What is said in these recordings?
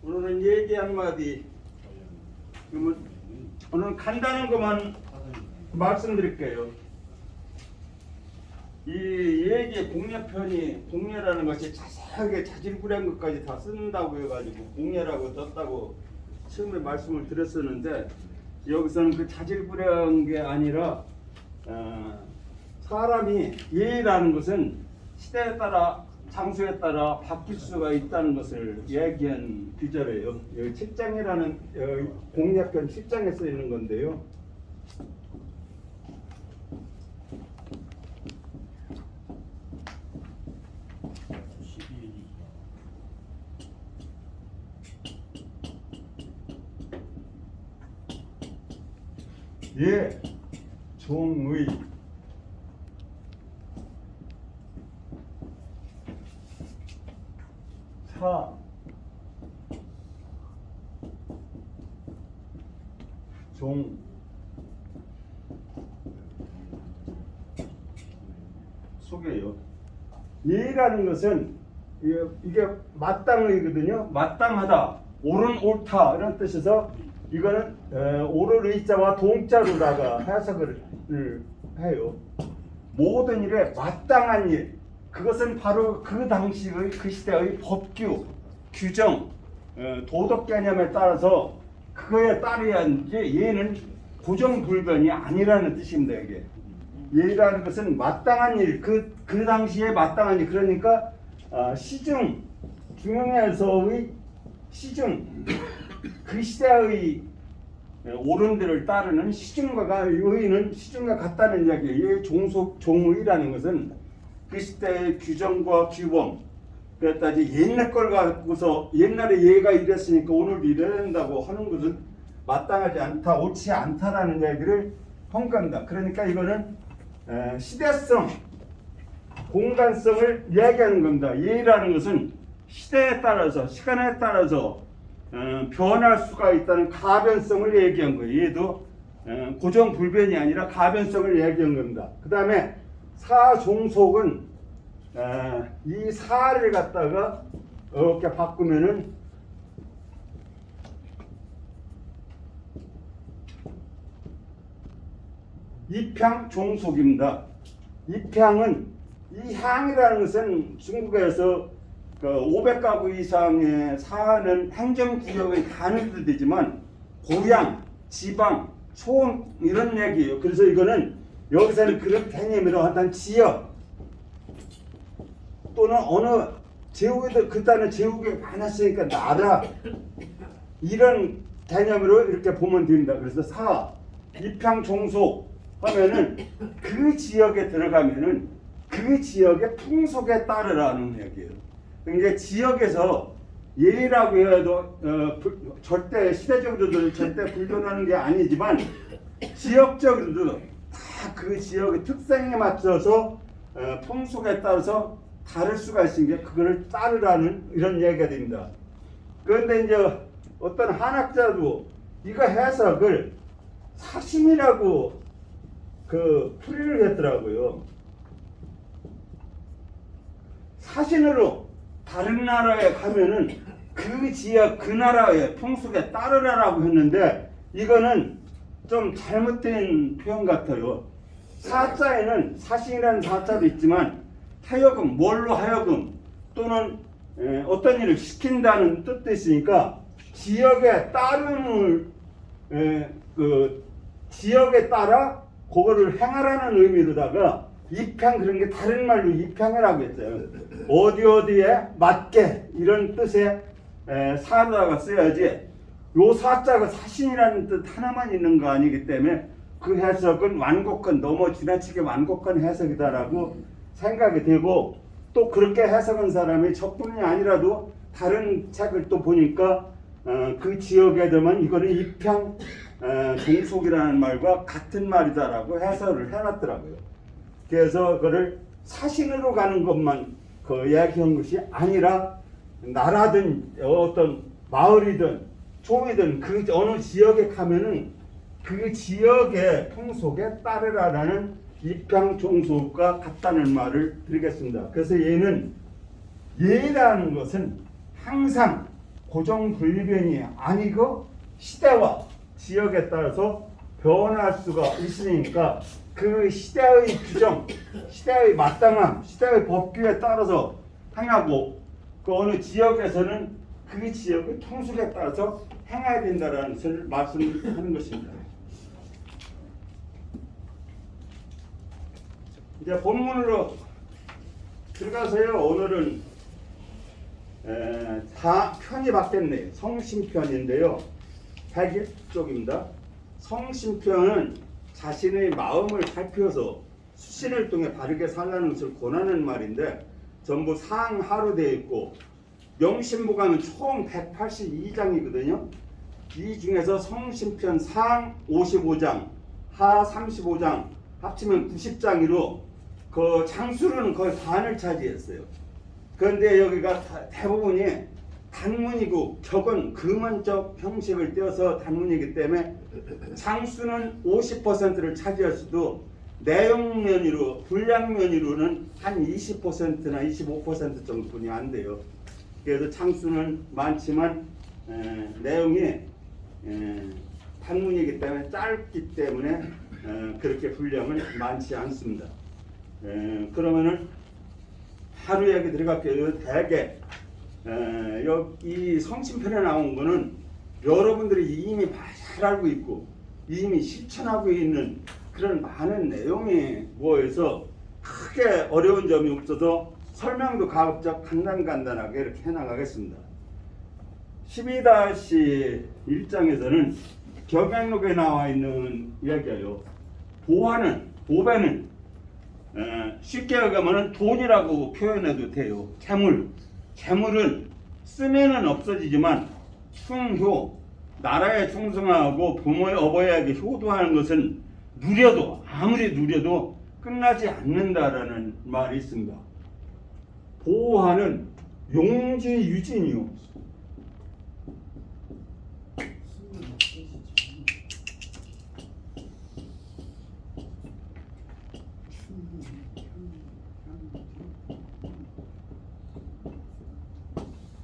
오늘은 얘기 한마디. 그러면 오늘 간단한 것만 말씀드릴게요. 이 얘기 공예편이 공예라는 것이 자세하게 자질구레한 것까지 다 쓴다고 해가지고 공예라고 썼다고 처음에 말씀을 드렸었는데, 여기서는 그 자질구레한 게 아니라 사람이 예의라는 것은 시대에 따라 장소에 따라 바뀔 수가 있다는 것을 얘기한 구절이에요. 여기 7장이라는 공예편 7장에 써 있는 건데요. 예, 종의 사 종 속에요. 예라는 것은 이게 마땅의거든요. 마땅하다, 옳은, 옳다 이런 뜻에서 이거는 옳을 의자와 동자로다가 해석을 해요. 모든 일에 마땅한 일, 그것은 바로 그 당시의 그 시대의 법규, 규정, 도덕 개념에 따라서 그거에 따라야 하는지, 예는 고정불변이 아니라는 뜻입니다. 이게 예라는 것은 마땅한 일, 그 당시에 마땅한 일, 그러니까 시중, 중용에서의 시중, 그 시대의 옳은들을 따르는 시중과 의는 시중과 같다는 이야기예요. 종의라는 것은 그 시대의 규정과 규범, 그랬다 이제 옛날 걸 갖고서 옛날에 얘가 이랬으니까 오늘도 이래야 된다고 하는 것은 마땅하지 않다, 옳지 않다라는 이야기를 한 겁니다. 그러니까 이거는 시대성, 공간성을 이야기하는 겁니다. 예라는 것은 시대에 따라서, 시간에 따라서 변할 수가 있다는 가변성을 얘기한 거예요. 얘도 고정불변이 아니라 가변성을 얘기한 겁니다. 그 다음에 사종속은 이 사를 갖다가 이렇게 바꾸면은 입향종속입니다. 입향은, 이 향이라는 것은 중국에서 500가구 이상의 사는 행정구역의 단위도 되지만 고향, 지방, 촌 이런 얘기예요. 그래서 이거는 여기서는 그런 개념으로 한단 지역 또는 어느 제국에도 그때는 제국이 많았으니까 나라, 이런 개념으로 이렇게 보면 됩니다. 그래서 사, 입향종속 하면은 그 지역에 들어가면은 그 지역의 풍속에 따르라는 얘기예요. 그러니까 지역에서 예라고 해도 절대 시대적으로도 절대 불변하는 게 아니지만 지역적으로도 다 그 지역의 특성에 맞춰서 풍속에 따라서 다를 수가 있으니까 그거를 따르라는 이런 얘기가 됩니다. 그런데 이제 어떤 한학자도 이거 해석을 사심이라고 풀이를 했더라고요. 사신으로 다른 나라에 가면은 그 지역, 그 나라의 풍속에 따르라라고 했는데 이거는 좀 잘못된 표현 같아요. 사자에는 사신이라는 사자도 있지만 하여금, 뭘로 하여금 또는 어떤 일을 시킨다는 뜻도 있으니까 지역에 따름을 지역에 따라 그거를 행하라는 의미로다가 입향, 그런 게 다른 말로 입향이라고 했어요. 어디에 맞게 이런 뜻의 사자가 써야지 요 사자가 사신이라는 뜻 하나만 있는 거 아니기 때문에 그 해석은 완곡한, 너무 지나치게 완곡한 해석이다라고 생각이 되고, 또 그렇게 해석한 사람이 저뿐이 아니라도 다른 책을 또 보니까 그 지역에 되면 이거는 입향 종속이라는 말과 같은 말이다라고 해석을 해놨더라고요. 그래서 그거를 사신으로 가는 것만 이야기한 것이 아니라 나라든 어떤 마을이든 촌이든 그 어느 지역에 가면은 그 지역의 풍속에 따르라라는 입향종속과 같다는 말을 드리겠습니다. 그래서 얘는 예라는 것은 항상 고정불변이 아니고 시대와 지역에 따라서 변할 수가 있으니까 그 시대의 규정, 시대의 마땅함, 시대의 법규에 따라서 행하고 그 어느 지역에서는 그 지역의 통속에 따라서 행해야 된다는 것을 말씀하는 것입니다. 이제 본문으로 들어가서요. 오늘은 편이 바뀌었네요. 성심편인데요. 101쪽입니다. 성심편은 자신의 마음을 살펴서 수신을 통해 바르게 살라는 것을 권하는 말인데 전부 상하로 되어 있고 명심보감은 총 182장이거든요. 이 중에서 성심편 상 55장, 하 35장 합치면 90장이로 그 장수로는 거의 반을 차지했어요. 그런데 여기가 대부분이 단문이고 격은 금원적 형식을 띄어서 단문이기 때문에 장수는 50%를 차지할 수도 내용 면으로 분량 면으로는 한 20%나 25% 정도뿐이 안 돼요. 그래서 장수는 많지만 내용이 단문이기 때문에 짧기 때문에 그렇게 분량은 많지 않습니다. 그러면은 하루 얘기 들어갈게요. 대개 이 성심편에 나온 거는 여러분들이 이미 잘 알고 있고 이미 실천하고 있는 그런 많은 내용이 모여서 크게 어려운 점이 없어서 설명도 가급적 간단하게 이렇게 해나가겠습니다. 12-1장에서는 경향록에 나와 있는 이야기예요. 보배는 쉽게 얘기하면 돈이라고 표현해도 돼요. 재물은 쓰면은 없어지지만 충효, 나라에 충성하고 부모의 어버이에게 효도하는 것은 아무리 누려도 끝나지 않는다라는 말이 있습니다. 보호하는 용지유진이요.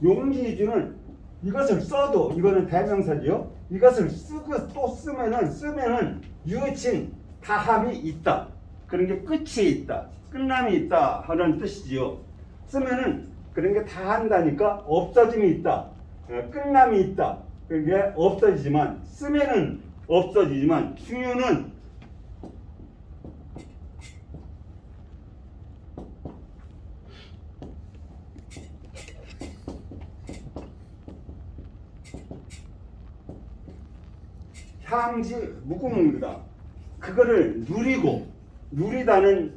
용지유진은 이것을 써도 이거는 대명사죠. 이것을 쓰고 또 쓰면은 유진 다함이 있다. 그런 게 끝이 있다. 끝남이 있다 하는 뜻이지요. 쓰면은 그런 게 다 한다니까 없어짐이 있다. 끝남이 있다. 그런 게 없어지지만 쓰면은 없어지지만 중요는 향지 무궁무다. 그거를 누리다는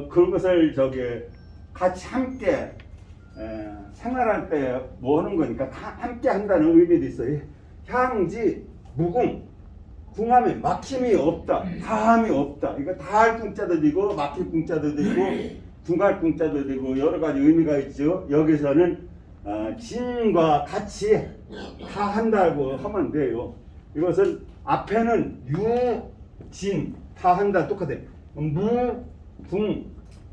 그것을 같이 함께 생활할 때 뭐 하는 거니까 함께 한다는 의미도 있어요. 향지 무궁, 궁하면 막힘이 없다, 다함이 없다. 이거 다할 궁자도 되고 막힐 궁자도 되고 궁할 궁자도 되고 여러 가지 의미가 있죠. 여기서는 진과 같이 다 한다고 하면 돼요. 이것은 앞에는 진 다 한다 똑같아요. 궁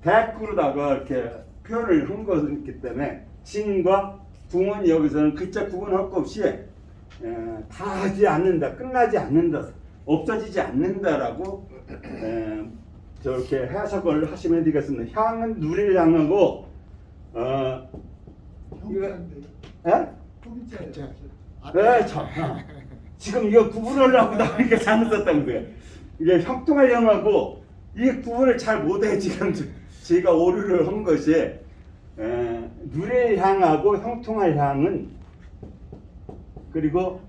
대꾸로다가 이렇게 표현을 한 것이기 때문에 진과 궁은 여기서는 글자 구분할 것 없이 다 하지 않는다, 끝나지 않는다, 없어지지 않는다라고 저렇게 해석을 하시면 되겠습니다. 향은 누릴 향하고 지금 이거 구분하려고 나 이렇게 잘못 썼다는 거예요. 이게 형통할 향하고 이 구분을 잘 못해. 지금 제가 오류를 한 것이 누릴 향하고 형통할 향은 그리고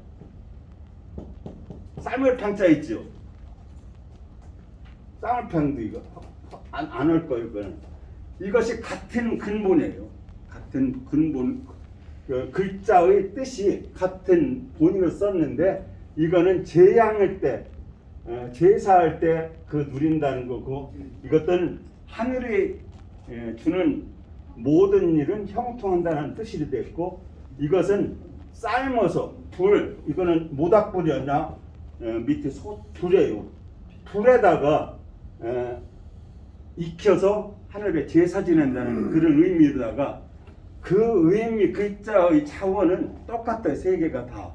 쌀물 편자 있죠. 쌀물 편도 이거 안 할 거예요. 이거는 이것이 같은 근본이에요. 같은 근본. 글자의 뜻이 같은 본인을 썼는데 이거는 제양할 때 제사할 때 그 누린다는 거고 이것들은 하늘이 주는 모든 일은 형통한다는 뜻이 됐고 이것은 삶아서 이거는 모닥불이었나 밑에 불이에요. 불에다가 익혀서 하늘에 제사 지낸다는 그런 의미로다가 그 그 의미, 글자의 차원은 똑같아요. 세 개가 다.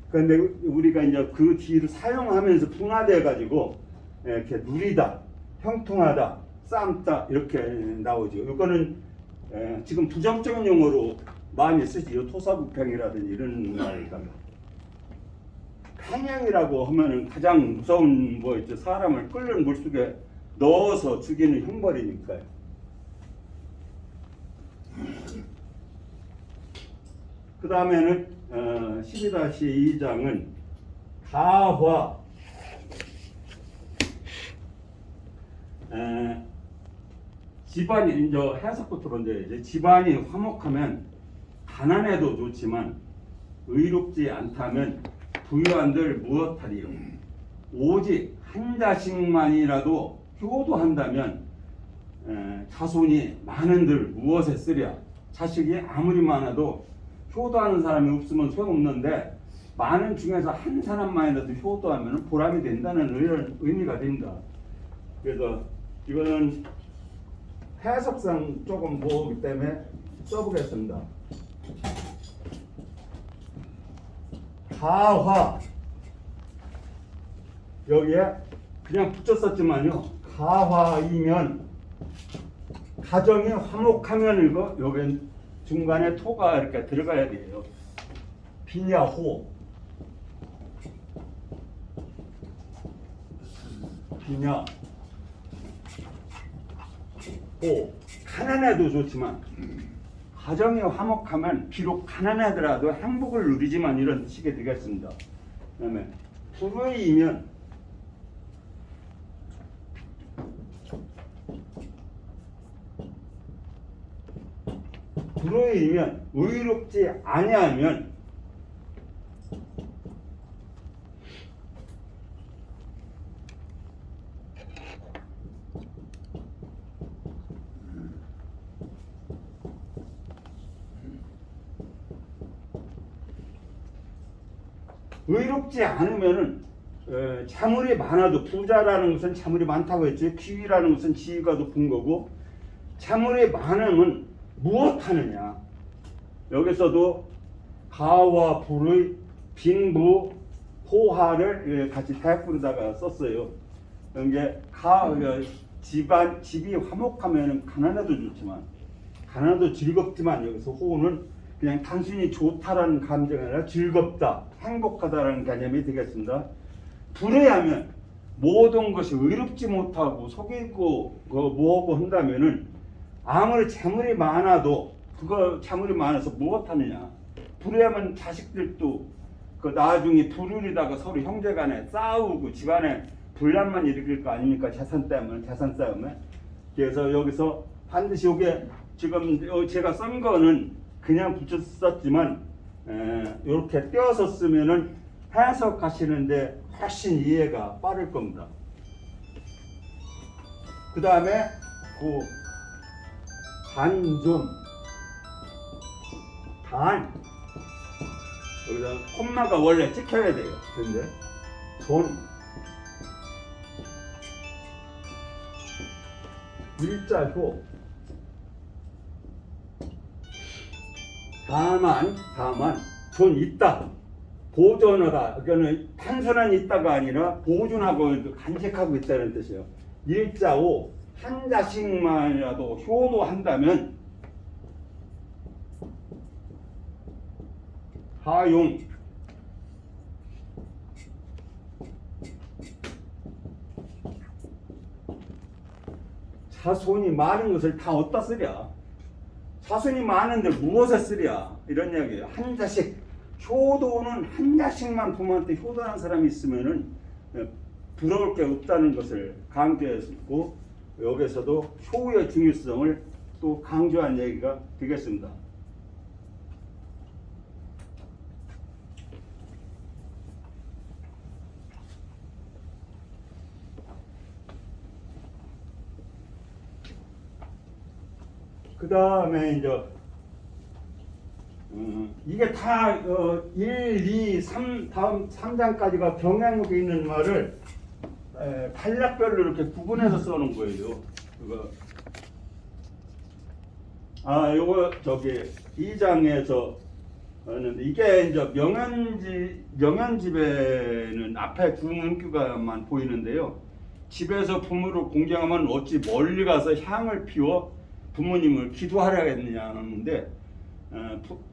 그런데 우리가 이제 그 뒤를 사용하면서 분화돼 가지고 이렇게 누리다, 형통하다, 삶다 이렇게 나오죠. 이거는 지금 부정적인 용어로 많이 쓰지요. 토사구팽이라든지 이런 말이다. 팽행이라고 하면은 가장 무서운 뭐 있죠. 사람을 끓는 물속에 넣어서 죽이는 형벌이니까요. 그 다음에는 12-2장은 가화 집안이 이제 해석부터 먼저 해야지. 집안이 화목하면 가난해도 좋지만 의롭지 않다면 부유한들 무엇하리요. 오직 한 자식만이라도 효도한다면 자손이 많은들 무엇에 쓰랴. 자식이 아무리 많아도 효도하는 사람이 없으면 소용없는데 많은 중에서 한 사람만이라도 효도하면 보람이 된다는 이런 의미가 됩니다. 그래서 이거는 해석상 조금 모호하기 때문에 써보겠습니다. 가화 여기에 그냥 붙였었지만요. 가화이면 가정이 화목하면 이거 여기 중간에 토가 이렇게 들어가야 돼요. 비냐호 비냐 호 가난해도 좋지만 가정이 화목하면 비록 가난하더라도 행복을 누리지만 이런 뜻이 되겠습니다. 그 다음에 불의이면 불의이면 의롭지 아니하면 의롭지 않으면은 자물이 많아도 부자라는 것은 자물이 많다고 했죠. 지위라는 것은 지위가 높은 거고 자물이 많으면 무엇하느냐. 여기서도 가와 불의, 빈부, 호화를 같이 대꾸로다가 썼어요. 이게 집이 화목하면 가난해도 좋지만 가난해도 즐겁지만 여기서 호는 그냥 단순히 좋다라는 감정이 아니라 즐겁다, 행복하다라는 개념이 되겠습니다. 불의하면 모든 것이 의롭지 못하고 속이고 뭐하고 한다면은 아무리 재물이 많아도 그거 재물이 많아서 무엇하느냐. 불의하면 자식들도 그 나중에 불의리다가 서로 형제간에 싸우고 집안에 분란만 일으킬 거 아닙니까? 재산 때문에 재산 싸움에. 그래서 여기서 반드시 이게 지금 제가 쓴 거는 그냥 붙였었지만 이렇게 떼어서 쓰면은 해석하시는데 훨씬 이해가 빠를 겁니다. 그 다음에 그 단존 단 여기다 콤마가 원래 찍혀야 돼요. 근데 존 일자효 다만 존 있다 보존하다. 그러니까 단순한 있다가 아니라 보존하고 간직하고 있다는 뜻이에요. 일자오 한 자식만이라도 효도한다면 하용 자손이 많은 것을 다 어디다 쓰랴. 자손이 많은데 무엇에 쓰랴. 이런 이야기예요. 한 자식 효도는 한 자식만 부모한테 효도하는 사람이 있으면은 부러울 게 없다는 것을 강조했고 여기서도 효의 중요성을 또 강조한 얘기가 되겠습니다. 그 다음에 이제 이게 다 1, 2, 3 다음 3장까지가 경향목에 있는 말을 단락별로 이렇게 구분해서 써놓은 거예요. 그거 요거 저기 2장에서 이게 이제 명현집에는 앞에 두 문구가만 보이는데요. 집에서 부모를 공경하면 어찌 멀리 가서 향을 피워 부모님을 기도하려겠느냐 하는데,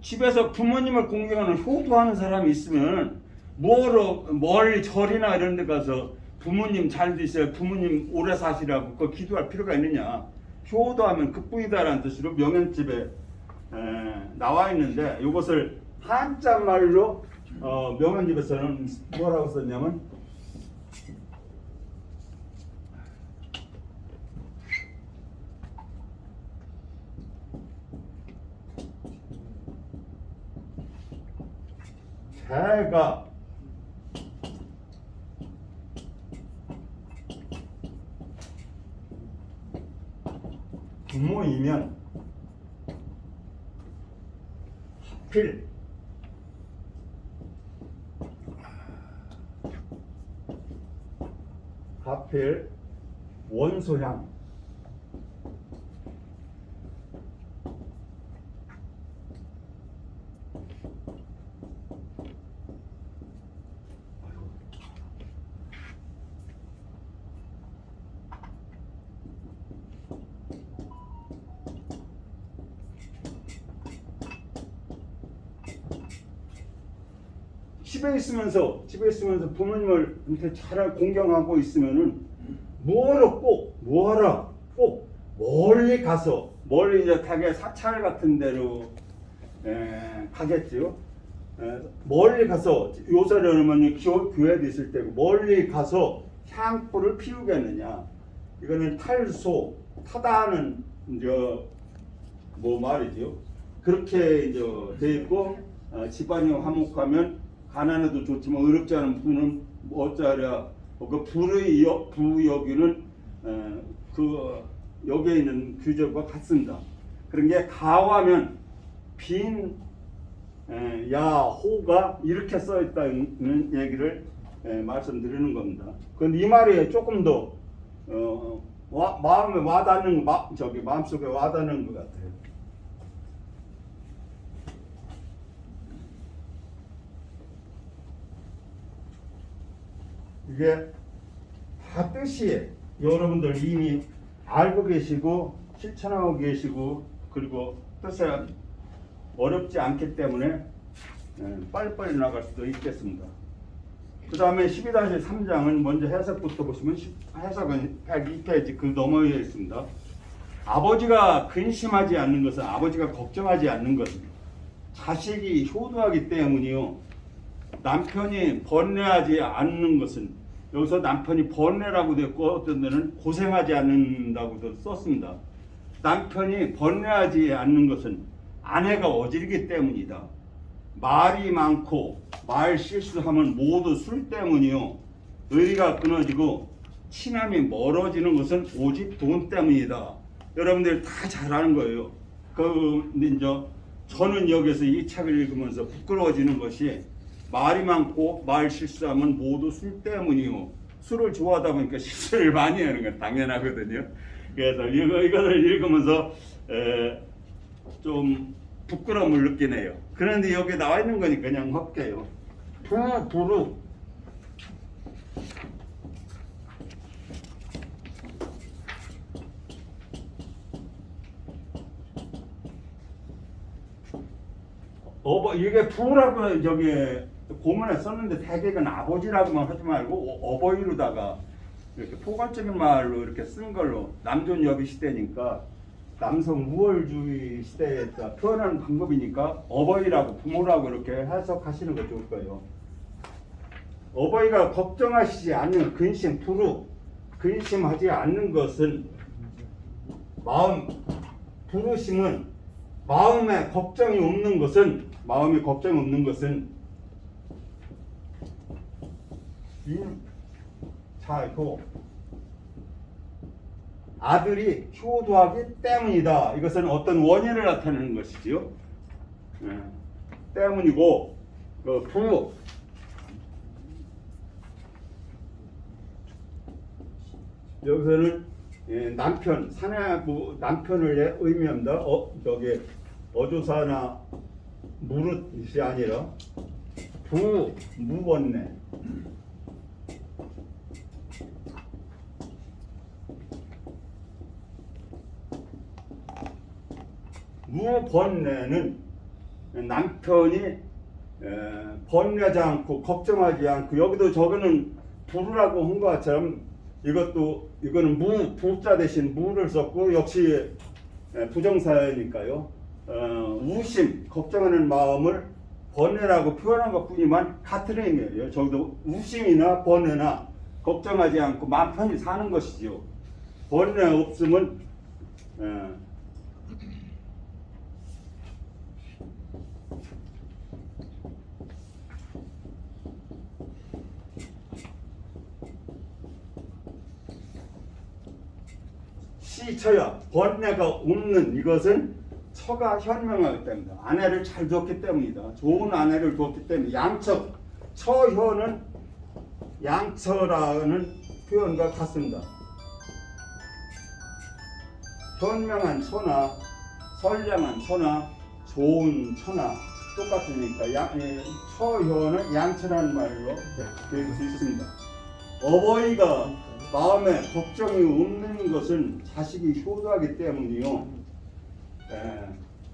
집에서 부모님을 공경하는 효도하는 사람이 있으면 뭐로 멀리 절이나 이런 데 가서 부모님 잘 되세요, 부모님 오래 사시라고 그 기도할 필요가 있느냐. 효도하면 극부이다라는 뜻으로 명현집에 나와 있는데, 이것을 한자 말로 명현집에서는 뭐라고 썼냐면 제가 부모이면 하필 원소향, 집에 있으면서 부모님을 이렇게 잘 공경하고 있으면은 뭐하라 꼭 멀리 가서, 멀리 이제 가게 사찰 같은 데로 가겠지요. 멀리 가서 요새는 교회도 있을 때고 멀리 가서 향불을 피우겠느냐. 이거는 타다는 이제 뭐 말이죠. 그렇게 이제 돼 있고, 집안이 화목하면 가난해도 좋지만 어렵지 않은 부는 어쩌랴. 그 부여기는 그 여기에 있는 규절과 같습니다. 그런 게 가하면 빈 야호가 이렇게 써 있다는 얘기를 말씀드리는 겁니다. 그런데 이 말이 조금 더 마음에 와닿는 마음속에 와닿는 것 같아요. 이게 다 뜻이 여러분들 이미 알고 계시고 실천하고 계시고, 그리고 뜻에 어렵지 않기 때문에 빨리빨리 나갈 수도 있겠습니다. 그 다음에 12-3장은 먼저 해석부터 보시면 해석은 102페이지 그 너머에 있습니다. 아버지가 근심하지 않는 것은, 아버지가 걱정하지 않는 것은 자식이 효도하기 때문이요. 남편이 번뇌하지 않는 것은, 여기서 남편이 번뇌라고 됐고 어떤 데는 고생하지 않는다고도 썼습니다. 남편이 번뇌하지 않는 것은 아내가 어지르기 때문이다. 말이 많고 말 실수하면 모두 술 때문이요. 의리가 끊어지고 친함이 멀어지는 것은 오직 돈 때문이다. 여러분들 다 잘 아는 거예요. 근데 이제 저는 여기서 이 책을 읽으면서 부끄러워지는 것이, 말이 많고 말 실수하면 모두 술 때문이요. 술을 좋아하다 보니까 실수를 많이 하는 건 당연하거든요. 그래서 이것을 읽으면서 좀 부끄러움을 느끼네요. 그런데 여기 나와 있는 거니까 그냥 할게요. 부르 이게 부라고 저기 고문에 썼는데 대개는 아버지라고만 하지 말고 어버이로다가 이렇게 포괄적인 말로 이렇게 쓴 걸로, 남존 여비 시대니까 남성 우월주의 시대에 표현하는 방법이니까 어버이라고 부모라고 이렇게 해석하시는 거 좋을 거예요. 어버이가 걱정하시지 않는 근심하지 않는 것은 부르심은 마음이 걱정이 없는 것은 자고 아들이 효도하기 때문이다. 이것은 어떤 원인을 나타내는 것이지요. 때문이고, 여기서는 남편, 사내부 남편을 의미합니다. 저기 어조사나 무릇이 아니라 무번내. 무번내는 남편이 번뇌하지 않고 걱정하지 않고, 여기도 저거는 부르라고 한 것처럼 이거는 부자 대신 무를 썼고, 역시 부정사니까요. 우심, 걱정하는 마음을 번뇌라고 표현한 것뿐이만 같은 의미예요. 저기도 우심이나 번뇌나 걱정하지 않고 마음 편히 사는 것이죠. 번뇌 없으면 시처야, 번뇌가 없는 이것은 처가 현명하기 때문이다. 아내를 잘 두었기 때문이다. 좋은 아내를 두었기 때문에. 양처, 처혀는 양처라는 표현과 같습니다. 현명한 처나 선량한 처나 좋은 처나 똑같으니까 처혀는 양처라는 말로 배울 수 있습니다. 어버이가 마음에 걱정이 없는 것은 자식이 효도하기 때문이요.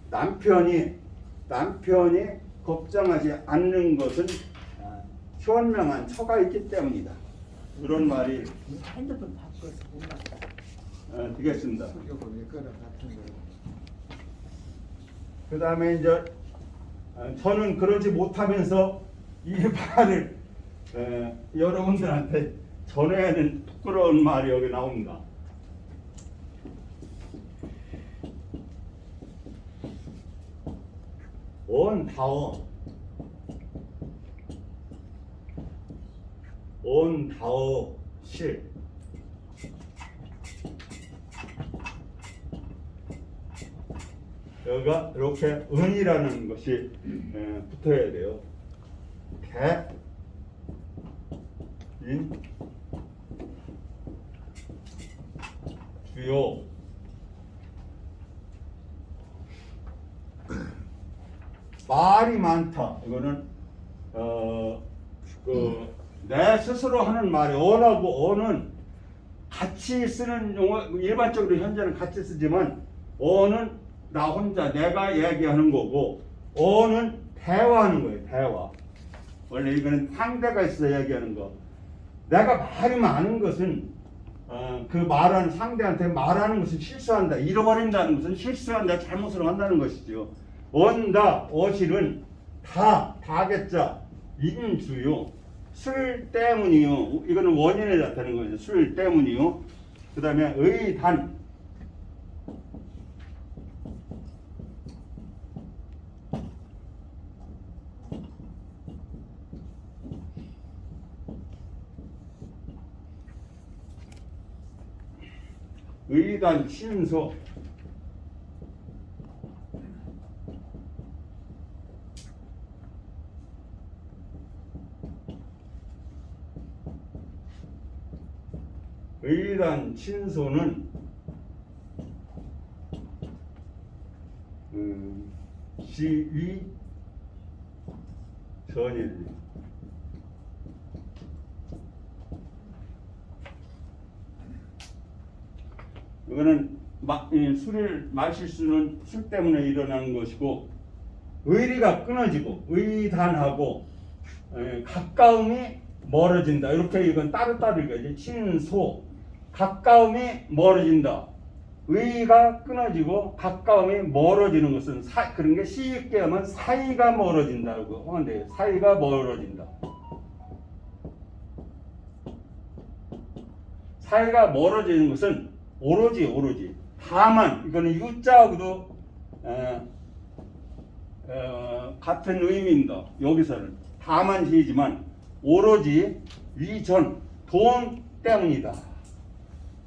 남편이 걱정하지 않는 것은 현명한 처가 있기 때문이다. 그런 말이 핸드폰 바꿔서 몰랐다. 되겠습니다. 이거 왜 거라 같은 거. 그 다음에 이제 저는 그러지 못하면서 이 말을 여러분들한테 전해야 되는 부끄러운 말이 여기 나옵니다. 온다어 실. 여기가 이렇게 은이라는 것이 붙어야 돼요. 인 주요. 말이 많다. 이거는 내 스스로 하는 말이 언하고, 언은 같이 쓰는 용어, 일반적으로 현재는 같이 쓰지만 언은 나 혼자 내가 이야기하는 거고, 언은 대화하는 거예요. 대화. 원래 이거는 상대가 있어 이야기하는 거. 내가 말이 많은 것은 그 말하는 상대한테 말하는 것은 실수한다, 잃어버린다는 것은 실수한다, 잘못을 한다는 것이죠. 언다, 어실은 다겠자, 인주요. 술 때문이요. 이거는 원인에 나타나는 거죠. 술 때문이요. 그 다음에 의단. 의단 신소. 의단 친소는 시위 전일. 이거는 술을 마실 수는 술 때문에 일어나는 것이고, 의리가 끊어지고 의단하고 가까움이 멀어진다. 이렇게 이건 따로따로 읽어야지. 친소, 가까움이 멀어진다. 의가 끊어지고 가까움이 멀어지는 것은 그런 게 쉽게 하면 사이가 멀어진다고 하면 돼요. 사이가 멀어진다. 사이가 멀어지는 것은 오로지 다만, 이거는 유자하고도 같은 의미입니다. 여기서는 다만 시지만 오로지 위전, 돈 때문이다.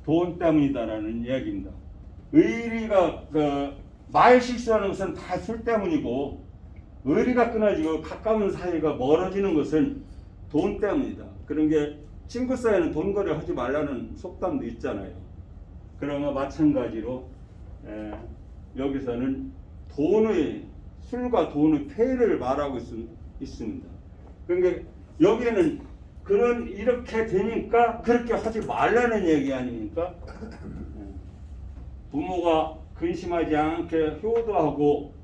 돈 때문이다라는 이야기입니다. 의리가 말 실수하는 것은 다 술 때문이고, 의리가 끊어지고 가까운 사이가 멀어지는 것은 돈 때문이다. 그런 게 친구 사이에는 돈거래 하지 말라는 속담도 있잖아요. 그런 거 마찬가지로 여기서는 술과 돈의 폐해를 말하고 있습니다. 그러니까 여기에는 이렇게 되니까 그렇게 하지 말라는 얘기 아닙니까? 부모가 근심하지 않게 효도하고,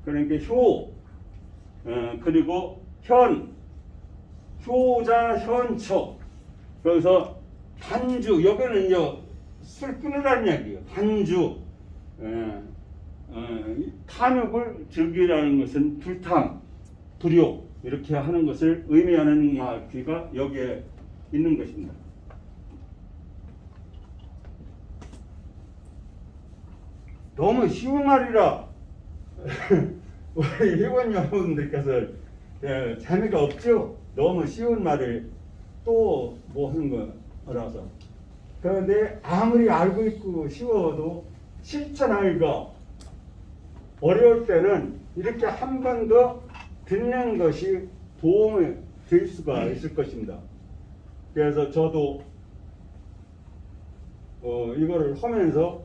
그러니까 그리고 효자 현처. 그래서 단주, 여기는 이제 술 끊으라는 얘기예요. 단주. 탐욕을 즐기라는 것은 불탐, 불욕 이렇게 하는 것을 의미하는 말귀가 여기에 있는 것입니다. 너무 쉬운 말이라 우리 회원 여러분들께서 재미가 없죠. 너무 쉬운 말을 또 뭐 하는 거라서. 그런데 아무리 알고 있고 쉬워도 실천하기가 어려울 때는 이렇게 한 번 더 듣는 것이 도움이 될 수가 있을 것입니다. 그래서 저도 이거를 하면서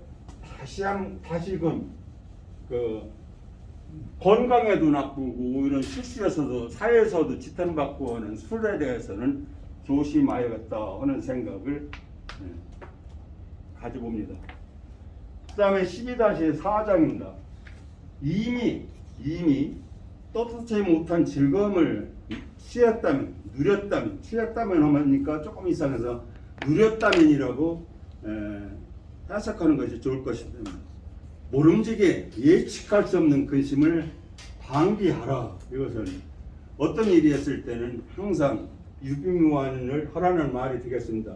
다시금 건강에도 나쁘고 이런 실수에서도 사회에서도 지탄받고 하는 술에 대해서는 조심하여야겠다 하는 생각을 가져봅니다. 그 다음에 12-4장입니다. 이미 떳떳하지 못한 즐거움을 취했다면 하니까 조금 이상해서 누렸다면이라고 해석하는 것이 좋을 것입니다. 모름지게 예측할 수 없는 근심을 방기하라. 이것은 어떤 일이 있을 때는 항상 유비무환을 하라는 말이 되겠습니다.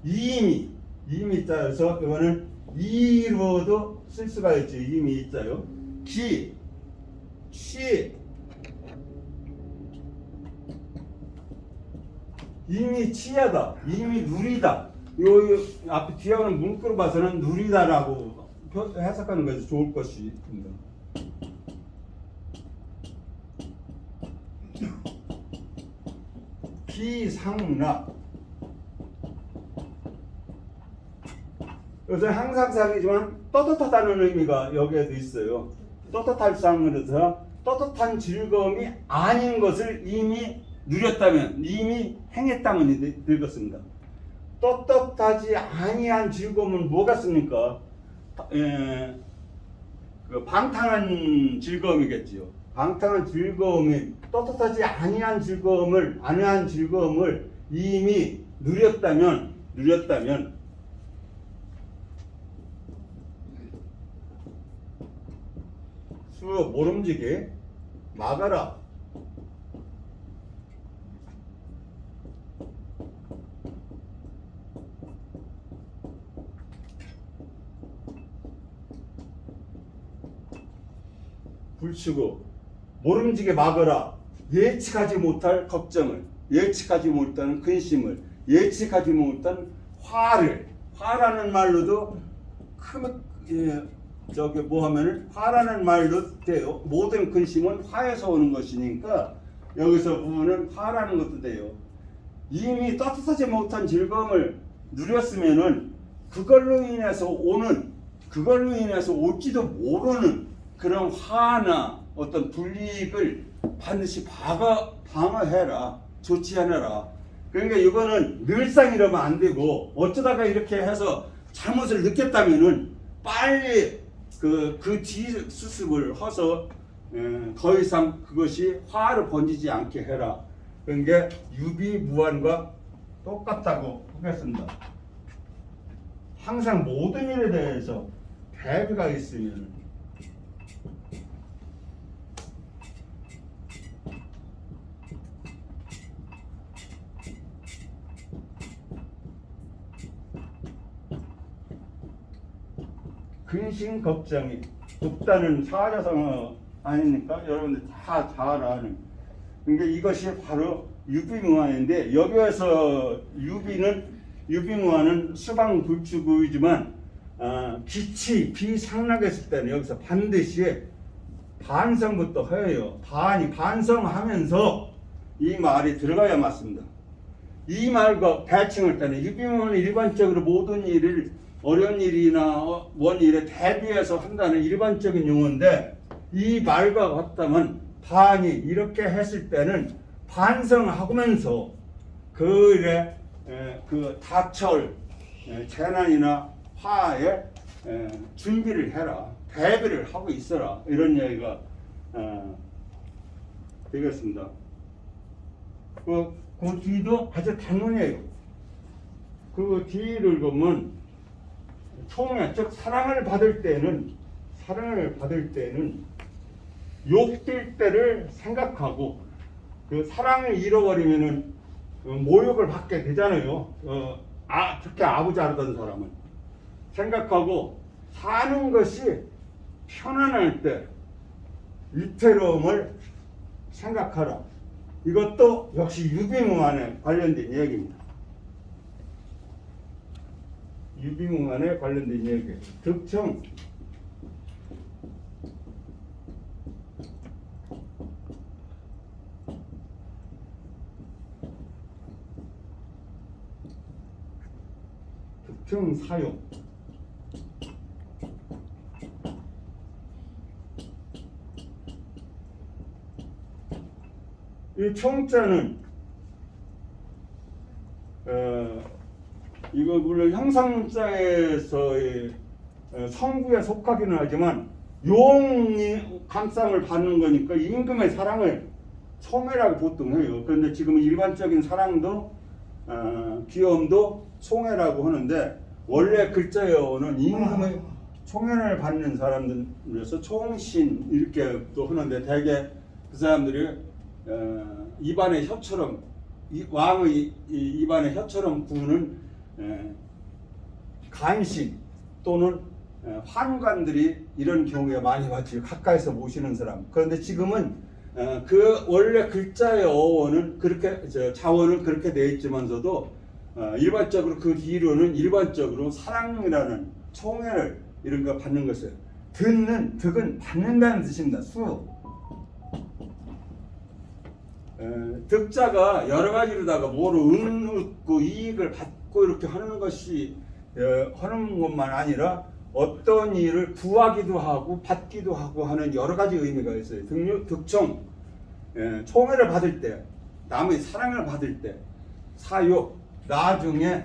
이미 짜여서 이거는 이로도 쓸 수가 있죠. 이미 있자요. 이미 취하다, 이미 누리다. 요 앞에 뒤에 오는 문구로 봐서는 누리다라고 해석하는 것이 좋을 것입니다. 기상락. 그래서 항상 사기지만 떳떳하다는 의미가 여기에도 있어요. 떳떳할 상으로서 떳떳한 즐거움이 아닌 것을 이미 누렸다면, 이미 행했다면 늙었습니다. 떳떳하지 아니한 즐거움은 뭐가 습니까? 방탕한 즐거움이겠지요. 방탕한 즐거움이 떳떳하지 아니한 즐거움을 이미 누렸다면 모름지게 막아라. 불치고 모름지게 막아라. 예측하지 못할 걱정을, 예측하지 못한 근심을, 예측하지 못한 화라는 말로도 화라는 말도 돼요. 모든 근심은 화에서 오는 것이니까 여기서 보면은 화라는 것도 돼요. 이미 떳떳하지 못한 즐거움을 누렸으면은 그걸로 인해서 올지도 모르는 그런 화나 어떤 불이익을 반드시 방어해라, 조치하라. 그러니까 이거는 늘상 이러면 안 되고, 어쩌다가 이렇게 해서 잘못을 느꼈다면은 빨리 그 뒤 수습을 해서 더 이상 그것이 화로 번지지 않게 해라. 그런 게 유비무환과 똑같다고 하겠습니다. 항상 모든 일에 대해서 대비가 있으면 근심 걱정이 없다는 사자성어 아닙니까? 여러분들 다 잘 아는. 그러니까 이것이 바로 유비무환인데, 여기에서 유비무환은 수방불축의지만 기치 비상락했을 때는 여기서 반드시 반성부터 해요. 반성하면서 이 말이 들어가야 맞습니다. 이 말과 대칭할 때는 유비문은 일반적으로 모든 일을 어려운 일이나 원 일에 대비해서 한다는 일반적인 용어인데 이 말과 같다면 반이 이렇게 했을 때는 반성하면서 그 일에 그 다처할 재난이나 화에 준비를 해라, 대비를 하고 있어라, 이런 얘기가 되겠습니다. 그 뒤도 아주 단문이에요. 그 뒤를 보면 총회, 즉 사랑을 받을 때는 욕될 때를 생각하고 그 사랑을 잃어버리면은 모욕을 받게 되잖아요. 특히 아버지 하던 사람은 생각하고 사는 것이 편안할 때 위태로움을 생각하라. 이것도 역시 유비무환에 관련된 얘기입니다. 유비무환에 관련된 얘기. 득청. 득청 사용. 이 청자는 이거 물론 형상문자에서의 성부에 속하기는 하지만 용이 감상을 받는 거니까 임금의 사랑을 송해라고 보통 해요. 그런데 지금 일반적인 사랑도 귀여움도 송해라고 하는데 원래 글자여는 임금의 총애를 받는 사람들에서 총신 이렇게 또 하는데 대개 그 사람들이 입안의 혀처럼 왕의 입안의 혀처럼 구는 간신 또는 환관들이 이런 경우에 많이 봤지, 가까이서 모시는 사람. 그런데 지금은 그 원래 글자의 어원은 그렇게 자원은 그렇게 되어 있지만서도 일반적으로 그 뒤로는 일반적으로 사랑이라는 총애를 이런 거 받는 것을 득은 받는다는 뜻입니다. 득자가 여러 가지로다가 뭐로 얻고 이익을 받고 이렇게 하는 것이 하는 것만 아니라 어떤 일을 구하기도 하고 받기도 하고 하는 여러 가지 의미가 있어요. 득청, 총애를 받을 때, 남의 사랑을 받을 때, 사욕, 나중에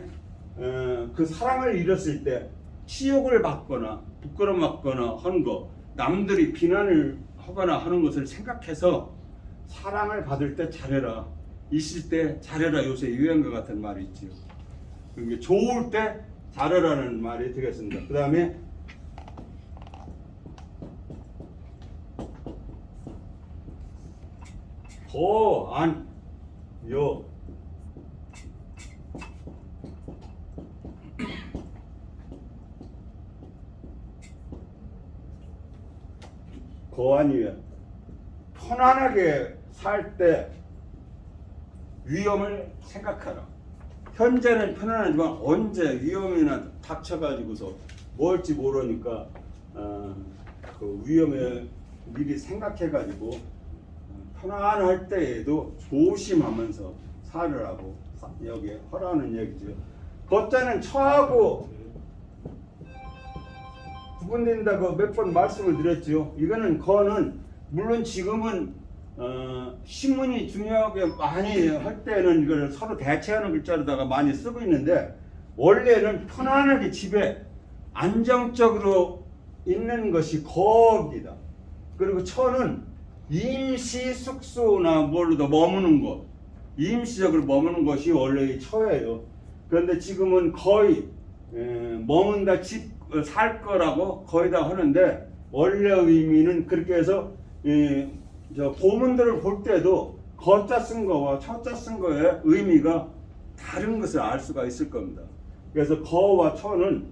그 사랑을 잃었을 때 치욕을 받거나 부끄럼 받거나 하는 거, 남들이 비난을 하거나 하는 것을 생각해서 사랑을 받을 때 잘해라, 있을 때 잘해라. 요새 유행과 같은 말이 있지요. 그게 좋을 때 잘해라는 말이 되겠습니다. 그 다음에 거안 요 거안이요. 편안하게 살 때 위험을 생각하라. 현재는 편안하지만 언제 위험이나 닥쳐가지고서 뭘지 모르니까 그 위험에 미리 생각해가지고 편안할 때에도 조심하면서 살으라고 여기 하라는 얘기죠. 거자는 처하고 구분된다고 몇 번 말씀을 드렸죠. 이거는 거는 물론 지금은 신문이 중요하게 많이 할 때는 이걸 서로 대체하는 글자로다가 많이 쓰고 있는데 원래는 편안하게 집에 안정적으로 있는 것이 거입니다. 그리고 처는 임시 숙소나 뭘로도 머무는 것, 임시적으로 머무는 것이 원래 처예요. 그런데 지금은 거의 머문다 집 살 거라고 거의 다 하는데 원래 의미는 그렇게 해서 저 보문들을 볼 때도 거자 쓴 거와 처자 쓴 거의 의미가 다른 것을 알 수가 있을 겁니다. 그래서 거와 처는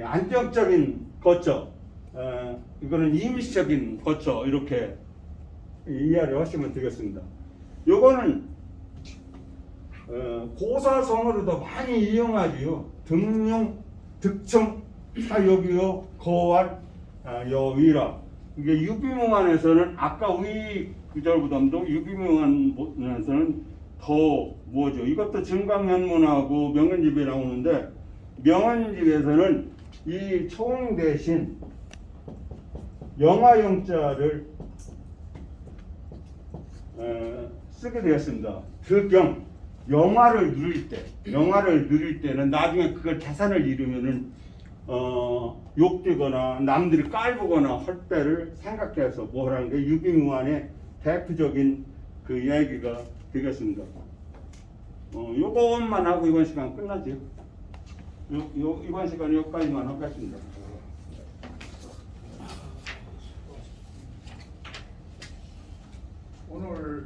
안정적인 거처, 이거는 임시적인 거처 이렇게 이해를 하시면 되겠습니다. 요거는 고사성어로도 많이 이용하지요. 등용, 득청, 사욕이요, 거완, 여위라. 이게 유비몽안에서는 아까 위 구절부담도 유기묘한에서는 더 뭐죠? 이것도 증강현문하고 명현집에 나오는데 명현집에서는 이 총 대신 영화영자를 쓰게 되었습니다. 그경 영화를 누릴 때는 나중에 그걸 자산을 이루면은 욕되거나 남들이 깔보거나 할 때를 생각해서 뭐라는 게 유비무환의 대표적인 그 이야기가 되겠습니다. 요것만 하고 이번 시간 끝나죠. 이번 시간 여기까지만 하겠습니다. 오늘